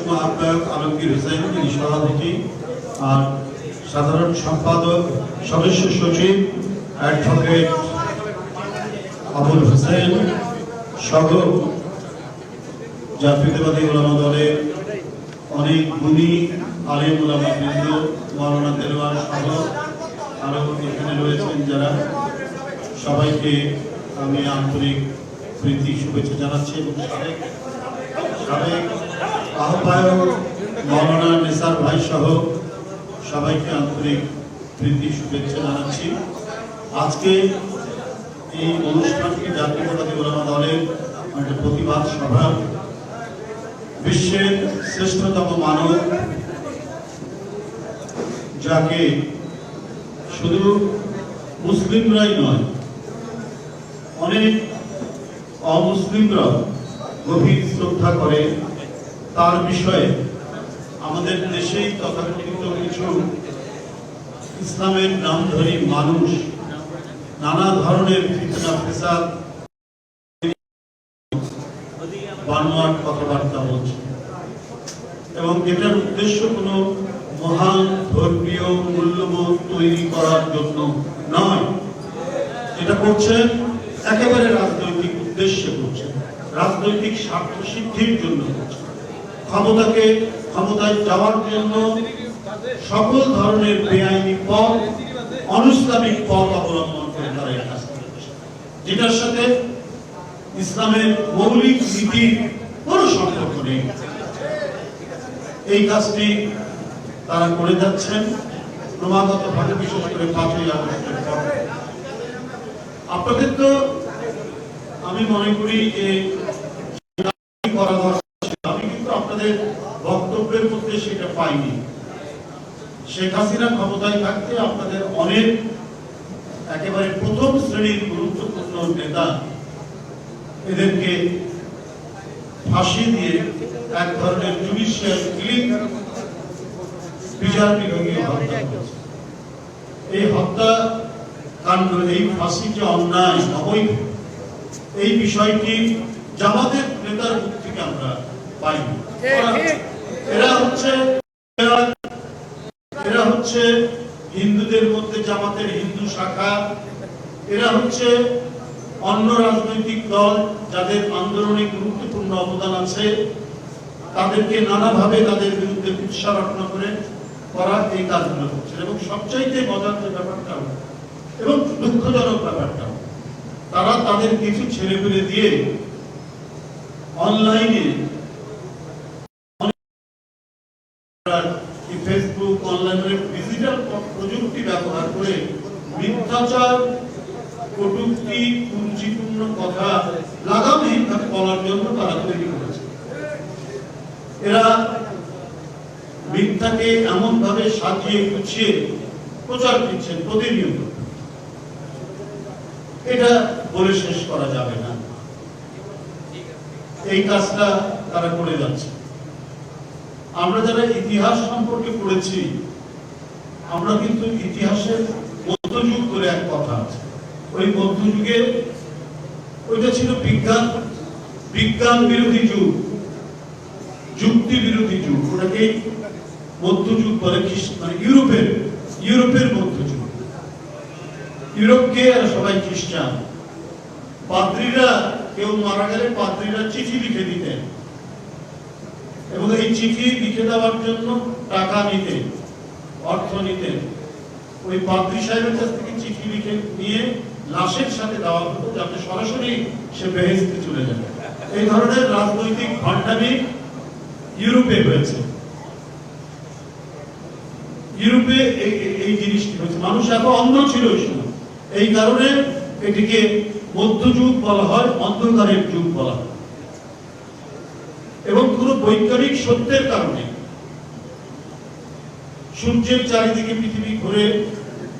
যুগ্ম আহ্বায়ক আলমগীর হোসেন, তিনি সভাপতি, আর সাধারণ সম্পাদক সদস্য সচিব অ্যাডভোকেট আবুল হোসেন সহ জাতীয়তাবাদী উলামা দলের অনেক গুণী আলেম উলামা বৃন্দ, মাওলানা দেলোয়ার সহ আরো এখানে রয়েছেন যারা, সবাইকে আমি আন্তরিক প্রীতি শুভেচ্ছা জানাচ্ছি এবং সাবেক আহ্বায়ক মাওলানা নেসার ভাই সহ সবাইকে আন্তরিক প্রীতি শুভেচ্ছা জানাচ্ছি। আজকে এই অনুষ্ঠানটি জাতীয়তাবাদী উলামা দলের একটা প্রতিবাদ সভা। বিশ্বের শ্রেষ্ঠতম মানব, যাকে শুধু মুসলিমরাই নয়, অনেক অমুসলিমরাও গভীর শ্রদ্ধা করে, তার বিষয়ে আমাদের দেশেই তথাকথিত কিছু ইসলামের নামধারী মানুষ নানা ধরনের ফিতনা ফেসাদ বানোয়াট কথাবার্তা বলছে, এবং এটার উদ্দেশ্য কোনো মহান ধর্মীয় মূল্যবোধ তৈরি করার জন্য নয়। এটা করছেন একেবারে রাজনৈতিক উদ্দেশ্যে করছেন, রাজনৈতিক স্বার্থ সিদ্ধির জন্য করছেন, ক্ষমতায় যাওয়ার জন্য সকল ধরনের বেআইনি পথ, অনিসলামিক পথ অবলম্বন করে তারা এই কাজ করছে, যেটার সাথে ইসলামের মৌলিক নীতির কোনো সম্পর্ক নেই। এই কাজটি তারা করে যাচ্ছেন ক্রমাগতভাবে, বিশেষ করে 5ই আগস্টের পর। আপনাদের তো আমি মনে করি যে আমি কিন্তু আপনাদের বক্তব্যের মধ্যে সেটা পাইনি। শেখ হাসিনা ক্ষমতায় থাকতে আপনাদের অনেক একেবারে প্রথম শ্রেণীর গুরুত্বপূর্ণ নেতা, এদেরকে ফাঁসি দিয়ে এক ধরনের জুডিশিয়াল কিলিং, বিচার বিভাগীয় হত্যা করেছে। এই হত্যা কাণ্ড, এই ফাঁসি যে অন্যায় অবৈধ, এই বিষয়টি জামাতের নেতার মুখ থেকে আমরা পাইনি। এরা হচ্ছে হিন্দুদের মধ্যে জামাতের হিন্দু শাখা, এরা হচ্ছে অন্য রাজনৈতিক দল যাদের আন্দোলনে গুরুত্বপূর্ণ অবদান আছে, তাদেরকে নানাভাবে তাদের বিরুদ্ধে কুৎসা রটনা করে করা এই কাজগুলো করছে। এবং সবচাইতে মজার যে ব্যাপারটা এবং দুঃখজনক ব্যাপারটা, তারা তাদের কিছু ছেলে পেলে দিয়ে অনলাইনে ফেসবুক, অনলাইনে ডিজিটাল প্রযুক্তি ব্যবহার করে মিথ্যাচার, কটূক্তি, কুরুচিপূর্ণ কথা লাগামহীনভাবে বলার জন্য তারা তৈরি করেছে। এরা মিথ্যাকে এমন ভাবে সাজিয়ে গুছিয়ে প্রচার দিচ্ছেন প্রতিনিয়ত, এটা বলে শেষ করা যাবে না। এই কাজটা তারা করে যাচ্ছে। আমরা যারা ইতিহাস সম্পর্কে পড়েছি, আমরা কিন্তু ইতিহাসের মধ্যযুগ করে এক কথা আছে। ওই মধ্যযুগে ওইটা ছিল বিজ্ঞান বিরোধী যুগ, যুক্তি বিরোধী যুগ। ওটাকে মধ্যযুগ বলে, মানে ইউরোপের মধ্যযুগ। ইউরোপকে সবাই খ্রিস্টান। পাদ্রীরা, কেউ মারা গেলে পাদ্রীরা চিঠি লিখে দিতেন, এবং এই চিঠি লিখে দেওয়ার জন্য টাকা নিতেন, অর্থ নিতেন। ওই পাদ্রী সাহেবের কাছ থেকে চিঠি লিখে নিয়ে লাশের সাথে দেওয়া হতো, যাতে সরাসরি সে বেহেশতে চলে যাবে। এই ধরনের রাজনৈতিক ভণ্ডামি ইউরোপে হয়েছে। ইউরোপে এই জিনিসটি হয়েছে। মানুষ এত অন্ধ ছিল ওই সময়, এই কারণে এটিকে মধ্যযুগ বলা হয়, অন্ধকারের যুগ বলা হয়। এবং পুরো বৈজ্ঞানিক সত্যের কারণে সূর্যের চারিদিকে পৃথিবী ঘুরে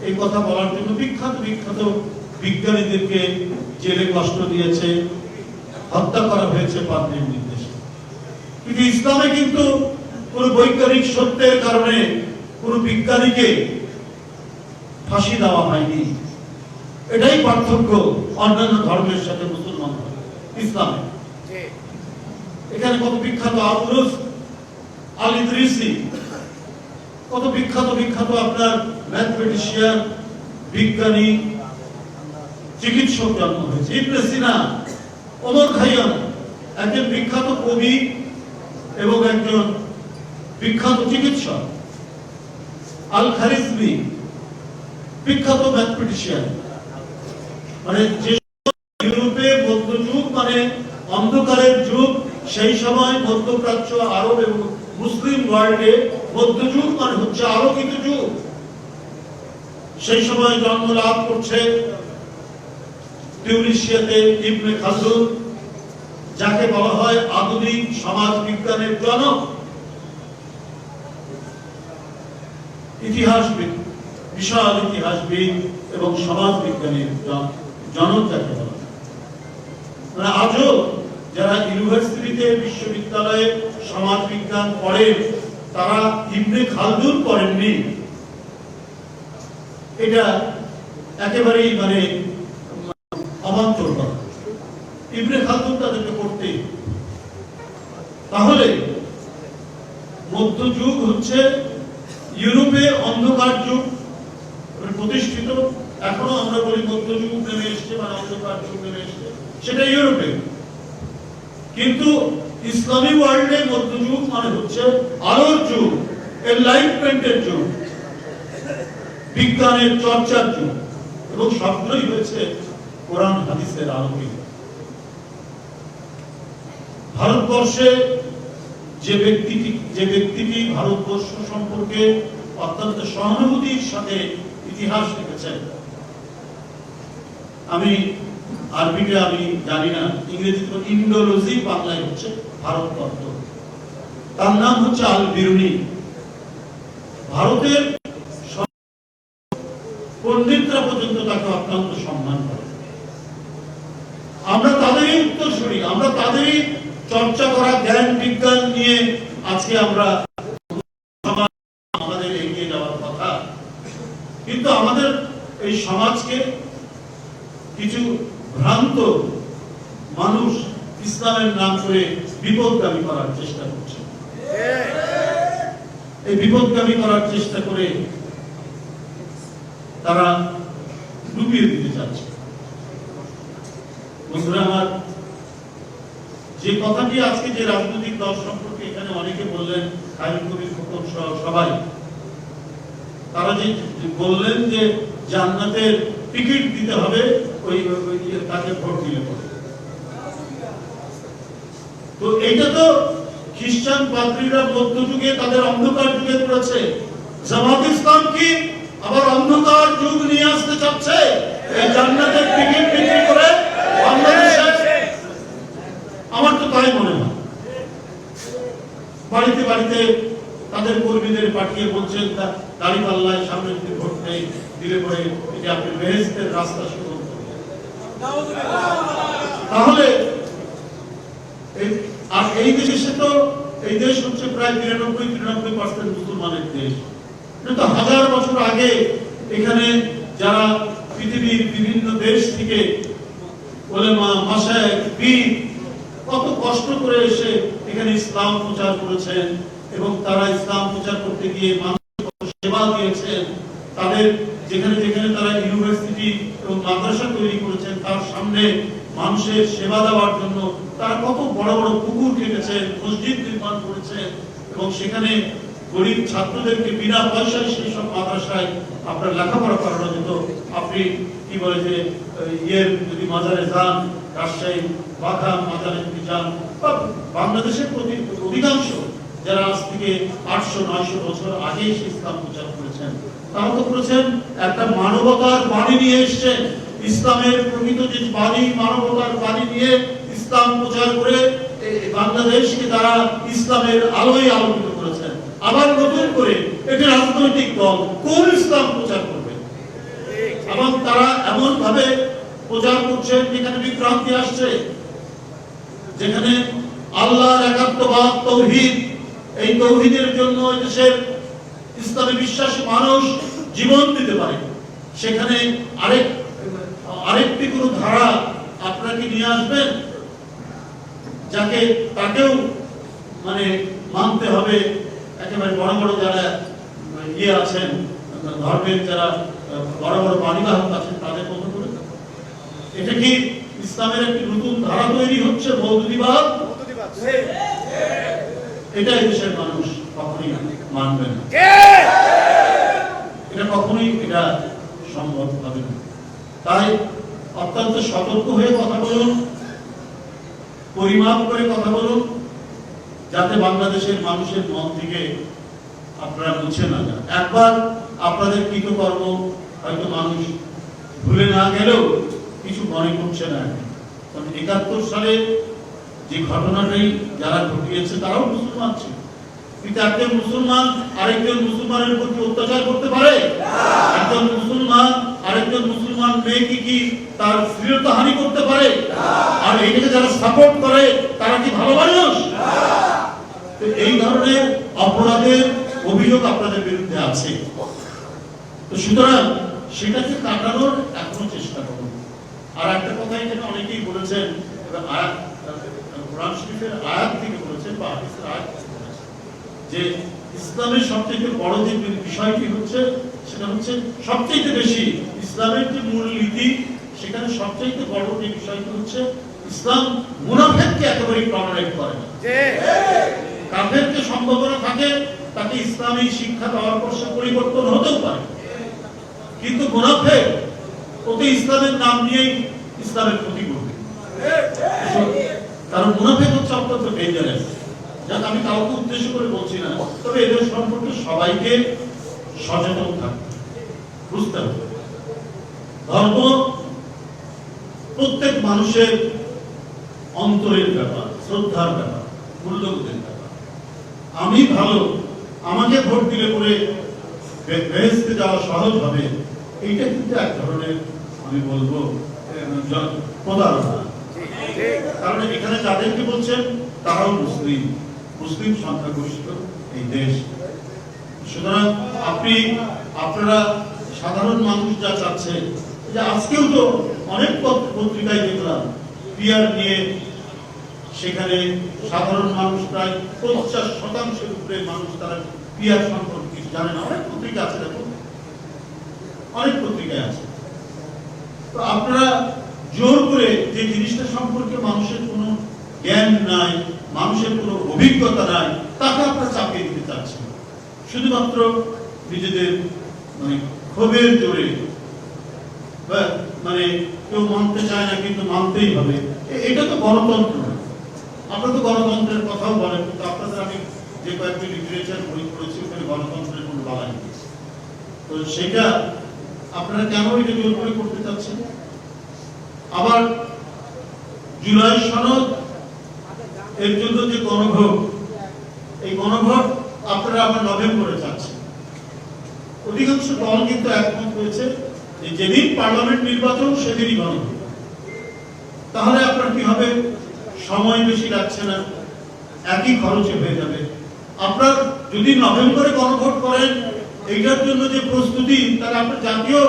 এই কথা বলার জন্য বিখ্যাত বিজ্ঞানীদেরকে জেলে কষ্ট দিয়েছে, হত্যা করা হয়েছে পাদ্রীর নির্দেশে। কিন্তু ইসলামে কিন্তু পুরো বৈজ্ঞানিক সত্যের কারণে কোনো বিজ্ঞানীকে ফাঁসি দেওয়া হয়নি। এটাই পার্থক্য অন্যান্য ধর্মের সাথে মুসলমান ইসলামে। এখানে কত বিখ্যাত আবুলুস ইদ্রিসি, কত বিখ্যাত বিখ্যাত আপনার ম্যাথমেটিশিয়ান, বিজ্ঞানী, চিকিৎসক জন্ম হয়েছে। ইবনে সিনা, ওমর খাইয়াম, একজন বিখ্যাত কবি এবং একজন বিখ্যাত চিকিৎসক। আল খারিজমি, বিখ্যাত ম্যাথমেটিশিয়ান। মানে যে ইউরোপে মধ্যযুগ মানে অন্ধকারের যুগ, সেই সময় মধ্যপ্রাচ্য, আরব এবং মুসলিম ওয়ার্ল্ডে মধ্যযুগ মানে হচ্ছে আলোকিত যুগ। সেই সময় জন্ম লাভ করছে টিউনিসিয়াতে ইবনে খালদুন, যাকে বলা হয় আধুনিক সমাজ বিজ্ঞানের জনক। ইতিহাসবিদ, বিশাল ইতিহাসবিদ এবং সমাজ বিজ্ঞানের জনক যাকে বলা হয়। মানে আজও যারা ইউনিভার্সিটিতে, বিশ্ববিদ্যালয়ে সমাজ বিজ্ঞান পড়েন, তারা ইবনে খালদুন পড়েননি, এটা একেবারেই মানে অবান্তর কথা। ইবনে খালদুন তাদেরকে পড়তে। তাহলে মধ্যযুগ হচ্ছে ইউরোপে অন্ধকার যুগ প্রতিষ্ঠিত। এখনো আমরা বলি মধ্যযুগ নেমে এসছে, মানে অন্ধকার যুগ নেমে এসছে, সেটা ইউরোপে। কিন্তু ইসলামী ওয়ার্ল্ডে মধ্যযুগ মানে হচ্ছে আলোর যুগ, এনলাইটমেন্টের যুগ, বিজ্ঞানের চর্চার যুগ, এবং সবগুলোই হয়েছে কোরআন হাদিসের আলোকে। ভারতবর্ষে যে ব্যক্তিটি ভারতবর্ষ সম্পর্কে অত্যন্ত সহানুভূতির সাথে ইতিহাস লিখেছেন, আমি আরবিতে আমি জানি না, ইংরেজিতে ইন্ডোলজি, বাংলায় হচ্ছে ভারত তত্ত্ব, তার নাম হচ্ছে আল বিরুনি। ভারতের পণ্ডিতরা পর্যন্ত তাকে অত্যন্ত সম্মান করে। আমরা তাদেরই উত্তরসূরি, আমরা তাদেরই চর্চা করা জ্ঞান বিজ্ঞান নিয়ে আজকে আমরা আমাদের এগিয়ে যাওয়ার কথা। কিন্তু আমাদের এই সমাজকে কিছু ভ্রান্ত মানুষ ইসলামের নাম করে বিপদগামী করার চেষ্টা করছে। এই বিপদগামী করার চেষ্টা করে তারা ডুবিয়ে দিতে চাচ্ছে। বন্ধুরা আমার, যে কথাটি আজকে যে রাজনৈতিক দল সম্পর্কে এখানে অনেকে বললেন, খায়রুল কবির খোকন সহ সবাই, তারা যে বললেন যে জান্নাতের টিকিট দিতে হবে ওই তাকে ভোট দিলে পরে। তো এইটা তো খ্রিস্টান পাদ্রীরা মধ্যযুগে তাদের অন্ধকার যুগে করেছে। জামাত ইসলাম কি আবার অন্ধকার যুগ নিয়ে আসতে চাচ্ছে এই জান্নাতের টিকিট বিক্রি করে বাংলাদেশে? আমার তো তাই মনে হয়। বাড়িতে বাড়িতে তাদের কর্মীদের পাঠিয়ে বলছেন দাঁড়িপাল্লায় সামনে যদি ভোট নেই দিলে পরে এটি আপনি বেহেশতের রাস্তা শুরু করবেন। তাহলে আর এই দেশে তো, এই দেশ হচ্ছে প্রায় 93% মুসলমানের দেশ। কিন্তু হাজার বছর আগে এখানে যারা পৃথিবীর বিভিন্ন দেশ থেকে ওলেমা, মাশায়েখ, পীর কত কষ্ট করে এসে এখানে ইসলাম প্রচার করেছেন, এবং তারা ইসলাম প্রচার করতে গিয়ে মানুষের কত সেবা দিয়েছেন। তাদের যেখানে যেখানে তারা ইউনিভার্সিটি এবং মাদ্রাসা তৈরি করেছেন, তার সামনে মানুষের সেবা দেওয়ার জন্য তারা কত বড় বড় পুকুর কেটেছেন, মসজিদ নির্মাণ করেছেন, এবং সেখানে গরিব ছাত্রদেরকে বিনা পয়সায় সেই সব মাদ্রাসায় আপনার লেখাপড়া করানো যেত। আপনি কি বলে যে যদি মাজারে যান, রাজশাহী বাঘা মাজারে যদি যান, বাংলাদেশের অধিকাংশ যারা আজ থেকে 800-900 বছর আগে এসে ইসলাম প্রচার করেছেন, তারা তো করেছেন একটা মানবতার বাণী নিয়ে এসছেন। ইসলামের প্রকৃত যে বাণী, মানবতার বাণী নিয়ে ইসলাম প্রচার করে বাংলাদেশকে তারা ইসলামের আলোয় আলোকিত করেছেন। আবার নতুন করে একটি রাজনৈতিক দল কোন ইসলাম প্রচার করবে? এবং তারা এমন ভাবে প্রচার করছেন যেখানে বিভ্রান্তি আসছে, যেখানে আল্লাহর একাত্মবাদ, তাওহীদ, এই তাওহীদের জন্য দেশের ইসলামে বিশ্বাসী মানুষ জীবন দিতে পারে, সেখানে আরেকটি কোন ধারা আপনাকে নিয়ে আসবেন যাকে তাকেও মানে মানতে হবে, একেবারে বড় বড় যারা ইয়ে আছেন, ধর্মের যারা বড় বড় বাণীবাহক আছেন তাদের মতো করে? এটা কি ইসলামের একটি নতুন ধারা তৈরি হচ্ছে, মৌদুদিবাদ? এটা দেশের মানুষ কখনোই মানবে না, এটা কখনোই এটা সম্ভব হবে না। তাই অত্যন্ত সতর্ক হয়ে কথা বলুন, পরিমাপ করে কথা বলুন, যাতে বাংলাদেশের মানুষের মন থেকে আপনারা মুছে না যান। একবার আপনাদের কৃতকর্ম হয়তো মানুষ ভুলে না গেলেও কিছু মনে করছে না। কারণ ৭১ সালে যে ঘটনাটাই যারা ঘটিয়েছে তারাও মুসলমান ছিল, কিন্তু একজন মুসলমান আরেকজন মুসলমানের প্রতি অত্যাচার করতে পারে? একজন মুসলমান আরেকজন মুসলমান মেয়েকে কি তার শ্লীলতাহানি করতে পারে? আর এইটাকে যারা সাপোর্ট করে তারা কি ভালো মানুষ? এই ধরনের অপরাধের অভিযোগ আপনাদের বিরুদ্ধে আছে। তো সুতরাং সেটাকে কাটানোর এখনো চেষ্টা করুন। আর একটা কথা এখানে অনেকেই বলেছেন, কোরআন শরীফের আয়াত থেকে বলেছেন বা হাদিসের আয়াত থেকে বলেছেন যে ইসলামের সবচেয়ে বড় যে বিষয়টি হচ্ছে সেটা হচ্ছে সবচেয়ে বেশি ইসলামের যে মূলনীতি, সেখানে সবচেয়ে বড় যে বিষয়টি হচ্ছে ইসলাম মুনাফিককে একেবারে টলারেট করে না। কাফেরকে সম্ভাবনা থাকে তাকে ইসলামী শিক্ষা দেওয়ার পর সে পরিবর্তন হতেও পারে, কিন্তু মুনাফিক ওতে ইসলামের নাম নিয়েই ইসলামের ক্ষতি করবে। কারণ মুনাফিক হচ্ছে অত্যন্ত ডেঞ্জারাস। যাক, আমি কাউকে উদ্দেশ্য করে বলছি না, তবে এদের সম্পর্কে সবাইকে সচেতন থাকতে বুঝতে হবে। ধর্ম প্রত্যেক মানুষের অন্তরের ব্যাপার, শ্রদ্ধার ব্যাপার, মূল্যবোধের ব্যাপার। আমি ভালো, আমাকে ভোট দিলে পরে বেহেশতে যাওয়া সহজ হবে, এইটা কিন্তু এক ধরনের আমি বলবো প্রতারণা। কারণ এখানে যাদেরকে বলছেন তারাও মুসলিম সংখ্যাগরিষ্ঠ এই দেশ। সুতরাং আপনারা সাধারণ মানুষ যা চাচ্ছে, যে আজকেও তো অনেক পত্রিকায় দেখলাম পিয়ার নিয়ে, সেখানে সাধারণ মানুষ প্রায় ৫০% উপরে মানুষ তারা পিয়ার সম্পর্কে কিছু জানে না। অনেক পত্রিকা আছে, দেখুন অনেক পত্রিকায় আছে। তো আপনারা জোর করে যে জিনিসটা সম্পর্কে মানুষের কোনো জ্ঞান নাই, মানুষের কোনো অভিজ্ঞতা নাই, তাকে আপনারা চাপিয়ে দিতে চাচ্ছেন শুধুমাত্র নিজেদের ক্ষোভের জোরে। কেউ মানতে চায় না কিন্তু মানতেই হবে, এটা তো গণতন্ত্র না। আপনারা তো গণতন্ত্রের কথাও বলেন, কিন্তু আপনাদের আমি যে কয়েকটি লিটারেচার বই পড়েছি ওখানে গণতন্ত্রের কোনো বলা নেই। তো সেটা আপনারা কেন এটা জোর করে করতে চাচ্ছেন? আবার জুলাই সনদ এর জন্য যে গণভোট, এই গণভোট আপনারা আবার নভেম্বরে চাচ্ছেন। অধিকাংশ দল কিন্তু একমত হয়েছে যে যেদিন পার্লামেন্ট নির্বাচন সেদিনই গণভোট। তাহলে আপনার কি হবে? সময় বেশি লাগছে না, একই খরচে হয়ে যাবে। আপনার যদি নভেম্বরে গণভোট করেন, এইটার জন্য যে প্রস্তুতি, তাহলে আপনার জাতীয়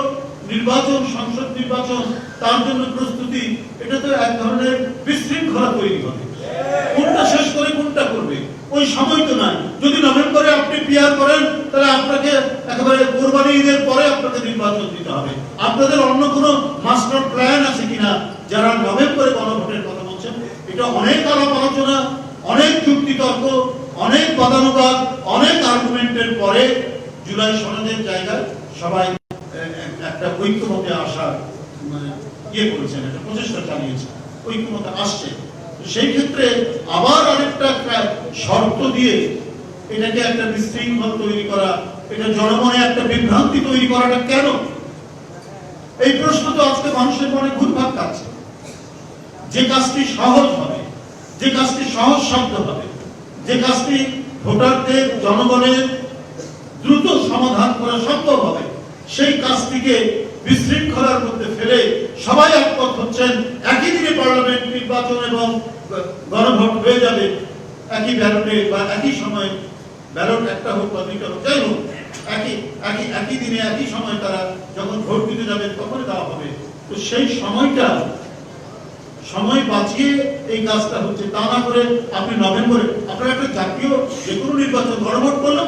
নির্বাচন, সংসদ নির্বাচন, তার জন্য প্রস্তুতি, এটা তো এক ধরনের বিশৃঙ্খলা তৈরি হবে। কোনটা শেষ করে কোনটা করবে ওই সময় তো নাই। যদি নভেম্বরে আপনি পিয়ার করেন, তাহলে আপনাকে একেবারে কোরবানি ঈদের পরে আপনাকে নির্বাচন দিতে হবে। আপনাদের অন্য কোনো মাস্টার প্ল্যান আছে কিনা যারা নভেম্বরে গণভোটের কথা বলছেন? এটা অনেক আলাপ আলোচনা, অনেক যুক্তিতর্ক, অনেক বাদানুবাদ, অনেক আর্গুমেন্টের পরে জুলাই সনদের জায়গায় সবাই একটা ঐক্যমতে আসার করেছেন, একটা প্রচেষ্টা চালিয়েছেন, ঐক্যমতে আসছে। সেই ক্ষেত্রে আবার আরেকটা শর্ত দিয়ে এটাকে একটা বিশৃঙ্খল তৈরি করা, এটা জনমনে একটা বিভ্রান্তি তৈরি করাটা কেন? এই প্রশ্ন তো আজকে মানুষের মনে ঘুরপাক খাচ্ছে। যে কাজটি সহজ হবে, যে কাজটি সহজ শব্দ হবে, যে কাজটি ভোটারদের, জনগণের দ্রুত সমাধান করা সম্ভব হবে, সেই কাজটিকে বিশৃঙ্খলার মধ্যে ফেলে সবাই একমত হচ্ছেন একই দিনে পার্লামেন্ট নির্বাচন এবং গণভোট হয়ে যাবে, একই ব্যালটে বা একই সময়ে, ব্যালট একটা হোক বা দুইটা হোক, যাই হোক, একই দিনে একই সময় তারা যখন ভোট দিতে যাবে তখন দেওয়া হবে। তো সেই সময়টা, সময় বাঁচিয়ে এই কাজটা হচ্ছে। তা না করে আপনি নভেম্বরে, আপনার একটা জাতীয় যে কোনো নির্বাচন গণভোট করলে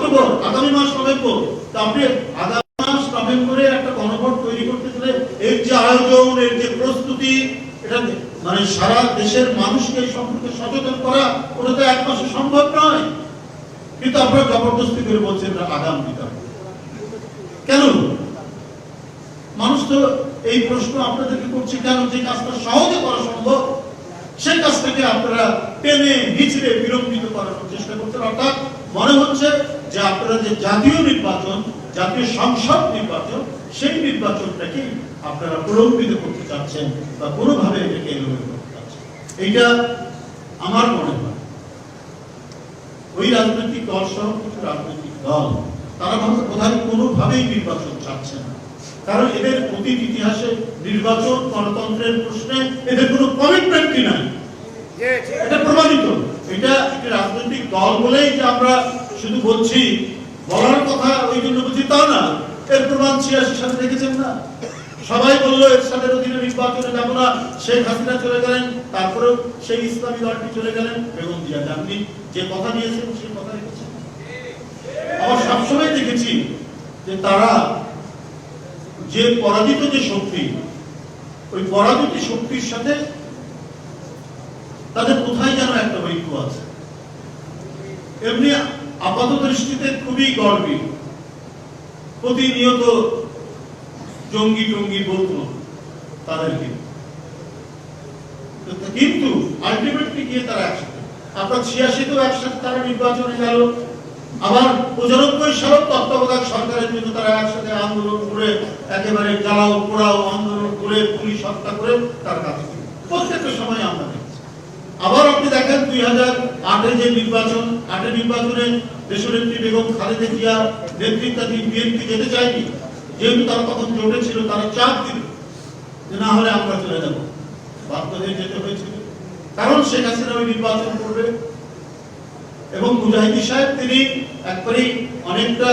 অক্টোবর, আগামী মাস নভেম্বর। তো আপনি আগামী মাস নভেম্বরে একটা গণভোট তৈরি করতে গেলে এর যে আয়োজন, এর যে প্রস্তুতি, এটা মানে সারা দেশের মানুষকে এই সম্পর্কে সচেতন করা, ওটা তো এক মাসে সম্ভব নয়। কিন্তু আপনারা জবরদস্তি করে বলছেন আগাম দিতে হবে। কেন? মানুষ তো এই প্রশ্ন আপনাদেরকে করছে, কেন? যে কাজটা সহজে করা সম্ভব সেই কাজটাকে আপনারা টেনে হিচড়ে বিলম্বিত করার চেষ্টা করছেন। অর্থাৎ মনে হচ্ছে যে আপনারা যে জাতীয় নির্বাচন, জাতীয় সংসদ নির্বাচন, সেই নির্বাচনটাকে আপনারা প্রলম্বিত করতে চাচ্ছেন বা কোনোভাবে এটাকে এলোমেলো করতে চাচ্ছেন। এইটা আমার মনে হয় ওই রাজনৈতিক দল সহ কিছু রাজনৈতিক দল তারা বোধহয় কোনোভাবেই নির্বাচন চাচ্ছে না। কারণ এদের অতীত ইতিহাসে নির্বাচন গণতন্ত্রের প্রশ্নে এদের কোনো কমিটমেন্টই নাই, এটা প্রমাণিত। এটা একটি রাজনৈতিক দল বলেই যে আমরা শুধু বলছি, বলার কথা ওই জন্য বলছি তা না। এর প্রমাণ ৮৬ সালে দেখেছেন না? সবাই বললো এরশাদের অধীনে নির্বাচনে যাবো না, শেখ হাসিনা চলে গেলেন, তারপরেও সেই ইসলামী দলটি চলে গেলেন, বেগম জিয়া জাননি যে কথা দিয়েছেন সেই কথা রেখেছেন। আমরা সবসময় দেখেছি যে তারা যে পরাজিত যে শক্তি, ওই পরাজিত শক্তির সাথে তাদের কোথায় যেন একটা ঐক্য আছে। এমনি আপাত দৃষ্টিতে খুবই গর্বী, প্রতিনিয়ত জঙ্গি টঙ্গি বলতো তাদেরকে, কিন্তু আলটিমেটলি গিয়ে তারা একসাথে। আপনার ৮৬তেও একসাথে তারা নির্বাচনে গেল, আবার ৯৫ সালের তত্ত্বাবধায়ক সরকারের জন্য তারা একসাথে আন্দোলন করে, একেবারে জ্বালাও পোড়াও আন্দোলন করে, পুলিশ হত্যা করে তার কাছে প্রত্যেকটা সময় আমরা দেখছি। আবার আপনি দেখেন ২০০৮ যে নির্বাচন, ৮ নির্বাচনে দেশনেত্রী বেগম খালেদা জিয়া নেতৃত্বাধীন বিএনপি যেতে চায়নি, যেহেতু তারা তখন জোটে ছিল, তারা চাপ দিল যে না হলে আমরা চলে যাব, বাধ্য হয়ে যেতে হয়েছিল। কারণ শেখ হাসিনা ওই নির্বাচন করবে। এবং মুজাহিদি সাহেব তিনি একবারেই অনেকটা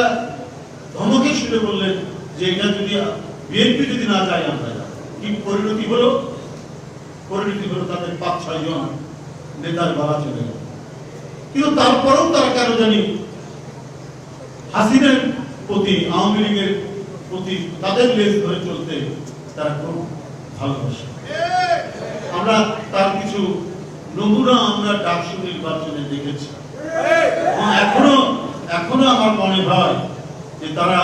ধমকে শুনে বললেন যে এটা যদি বিএনপি যদি না যায় আমরা যাব। কি পরিণতি হলো? পরিণতি হলো তাদের ৫-৬ জন নেতার বাড়া চলে গেল। কিন্তু তারপরেও তারা কেন জানি হাসিনার প্রতি, আওয়ামী লীগের প্রতি তাদের লেজ ধরে চলতে তারা খুব ভালোবাসে। আমরা তার কিছু নমুনা আমরা ডাকসু নির্বাচনে দেখেছি। এখনো আমার মনে হয় যে তারা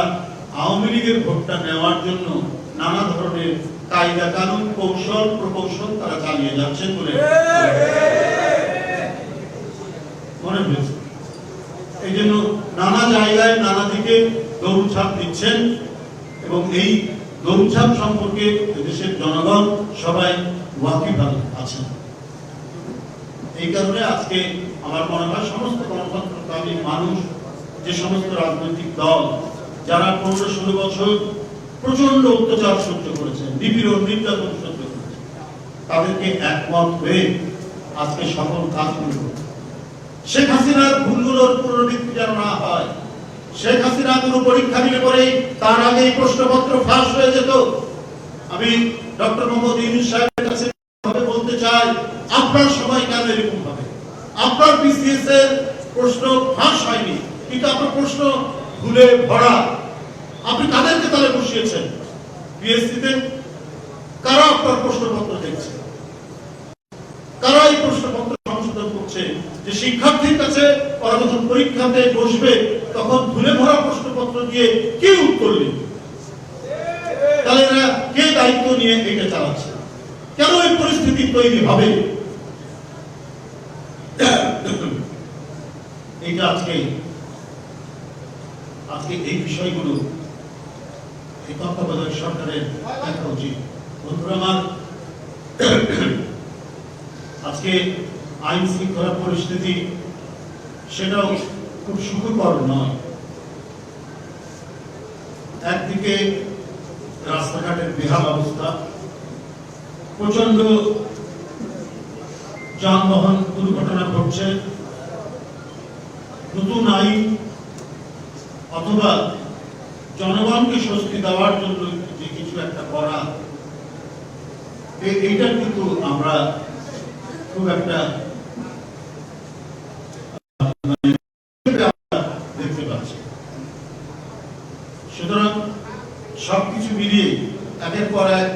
আওয়ামী লীগের ভোটটা নেওয়ার জন্য নানা ধরনের কায়দা কানুন, কৌশল প্রকৌশল তারা চালিয়ে যাচ্ছেন বলে মনে হয়েছে। এই জন্য নানা জায়গায় নানা দিকে দৌড়ঝাঁপ দিচ্ছেন এবং এই দৌড়ঝাঁপ সম্পর্কে দেশের জনগণ সবাই ওয়াকিফ আছেন। এই কারণে আজকে আমার মনে হয় সমস্ত গণতন্ত্রকামী মানুষ, যে সমস্ত রাজনৈতিক দল যারা ১৫-১৬ বছর প্রচন্ড অত্যাচার সহ্য করেছেন, নিপীড়ন নির্যাতন সহ্য করেছেন, তাদেরকে একমত হয়ে আজকে সকল কাজগুলো করছে। শেখ হাসিনার ভুলগুলোর পুনরাবৃত্তি যেন না হয়। শেখ হাসিনা কোনো পরীক্ষা দিলে পরে তার আগে প্রশ্নপত্র ফাঁস হয়ে যেত। আমি ডক্টর মোহাম্মদ ইউনূস সাহেবের কাছে বলতে চাই, আপনার সময় কেন এরকম হবে? আপনার বিসিএস এর প্রশ্ন ফাঁস হয়নি, কিন্তু আপনার প্রশ্ন ভুলে ভরা। আপনি কাদেরকে তাহলে বসিয়েছেন পিএসসিতে? কারা আপনার প্রশ্নপত্র দেখছে? কারা এই প্রশ্নপত্র সংশোধন করছে? যে শিক্ষার্থীর কাছে ওরা যখন পরীক্ষাতে বসবে তখন ভুলে ভরা প্রশ্নপত্র দিয়ে কে উত্তর লিখবে? তাহলে এরা কে দায়িত্ব নিয়ে এটা চালাচ্ছে? কেন এই পরিস্থিতি তৈরি হবে? এইটা আজকে এই বিষয়গুলো এই তত্ত্বাবধায়ক সরকারের দেখা উচিত। বন্ধুরা আমার, আজকে আইন শৃঙ্খলা পরিস্থিতি সেটাও খুব সুখকর নয়। একদিকে রাস্তাঘাটের বেহাল অবস্থা, প্রচন্ড যানবাহন দুর্ঘটনা ঘটছে। নতুন আইন অথবা জনগণকে স্বস্তি দেওয়ার জন্য যে কিছু একটা করা, এইটা কিন্তু আমরা খুব একটা দেখতে পাচ্ছি। একের পর এক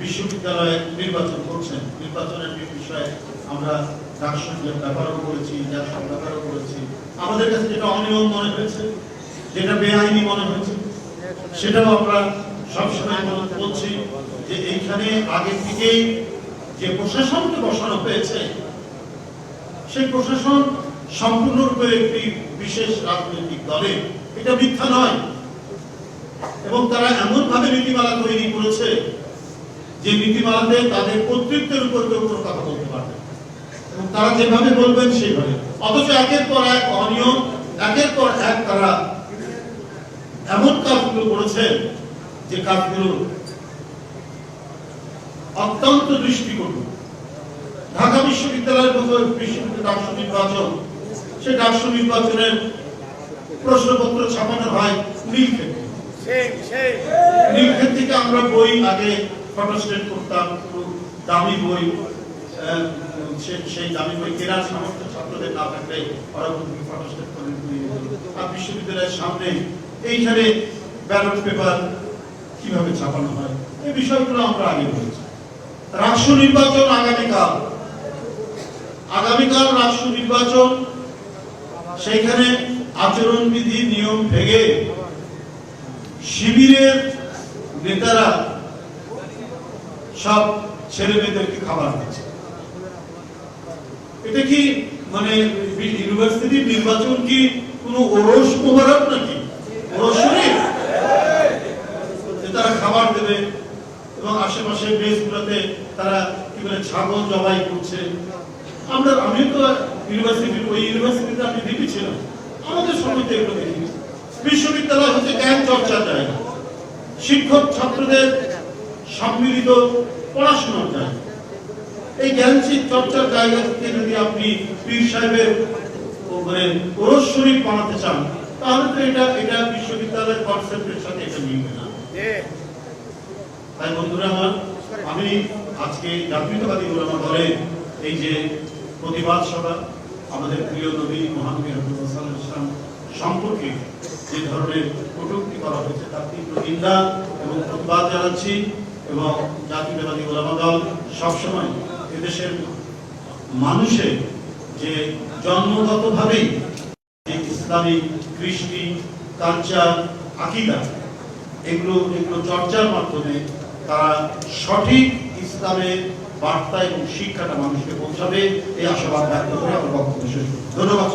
বিশ্ববিদ্যালয়ে নির্বাচন করছেন। নির্বাচনের বিষয়ে আমরা ডাকসংখ্যার ব্যাপারও করেছি, জাতীয় ব্যাপারও করেছি। আমাদের কাছে যেটা অনিয়ম মনে হয়েছে, যেটা বেআইনি মনে হয়েছে, সেটাও আমরা সবসময় বলছি যে এইখানে আগে থেকেই যে প্রশাসনকে বসানো হয়েছে, সেই প্রশাসন সম্পূর্ণরূপে একটি বিশেষ রাজনৈতিক দলে, এটা মিথ্যা নয়। এবং তারা এমন ভাবে নীতিমালা তৈরি করেছে যে নীতিমালাতে তাদের কর্তৃত্বের উপর কেউ কোনো কথা বলতে পারবে, এবং তারা যেভাবে বলবেন সেইভাবে। অথচ একের পর এক অনিয়ম, একের পর এক তারা এমন কাজগুলো করেছেন যে কাজগুলো অত্যন্ত দৃষ্টিকটু। ঢাকা বিশ্ববিদ্যালয়ের মতো বিশ্ববিদ্যালয় ডাকসু নির্বাচন, সেই ডাকসু নির্বাচনের প্রশ্নপত্র ছাপানো হয় নীলক্ষেত থেকে। আমরা বই আগে ফটোস্টেট করতাম, দামি বই, সেই দামি বই কেনার সামর্থ্য ছাত্রদের না থাকলে ওরা ফটোস্টেট করে আর বিশ্ববিদ্যালয়ের সামনে এইখানে ব্যালট পেপার কিভাবে ছাপানো হয়, এই বিষয়গুলো আমরা আগে বলেছি। রাষ্ট্র নির্বাচন আগামীকাল রাষ্ট্র নির্বাচন, সেইখানে আচরণবিধি নিয়ম ভেঙে শিবিরের নেতারা সব ছেলে মেয়েদেরকে খাবার দিচ্ছে। এটা কি মানে ইউনিভার্সিটির নির্বাচন কি কোনো ওরস মোবারক নাকি? ওরস শরীফ? তারা খাবার দেবে এবং আশেপাশে দেশগুলোতে তারা কি বলে ছাগল জবাই করছে। আমি তো ইউনিভার্সিটির ওই ইউনিভার্সিটিতে আমি ডিপি ছিলাম, আমাদের সময় তো এগুলো দেখি। বিশ্ববিদ্যালয় হচ্ছে জ্ঞান চর্চার জায়গা, শিক্ষক ছাত্রদের সম্মিলিত পড়াশোনার জায়গা। এই জ্ঞান চর্চার জায়গা থেকে যদি আপনি পীর সাহেবের ওরস শরীফ বানাতে চান, তাহলে তো এটা বিশ্ববিদ্যালয়ের কনসেপ্টের সাথে এটা মিলবে না। তাই বন্ধুরা আমার, আমি আজকে জাতীয়তাবাদী উলামা দলের এই যে প্রতিবাদ সভা, আমাদের প্রিয় নবী মহানবী রাসূলুল্লাহ সাল্লাল্লাহু আলাইহি ওয়াসাল্লাম সম্পর্কে যে ধরনের কটূক্তি করা হয়েছে তার তীব্র নিন্দা এবং প্রতিবাদ জানাচ্ছি। এবং জাতীয়তাবাদী উলামা দল সবসময় এদেশের মানুষের যে জন্মগতভাবেই যে ইসলামী কৃষ্টি, কালচার, আকীদা, এগুলো চর্চার মাধ্যমে তারা সঠিক ইসলামের বার্তা এবং শিক্ষাটা মানুষকে পৌঁছাবে, এই আশাবাদ ব্যক্ত করে আমার বক্তব্য শেষ করছি। ধন্যবাদ।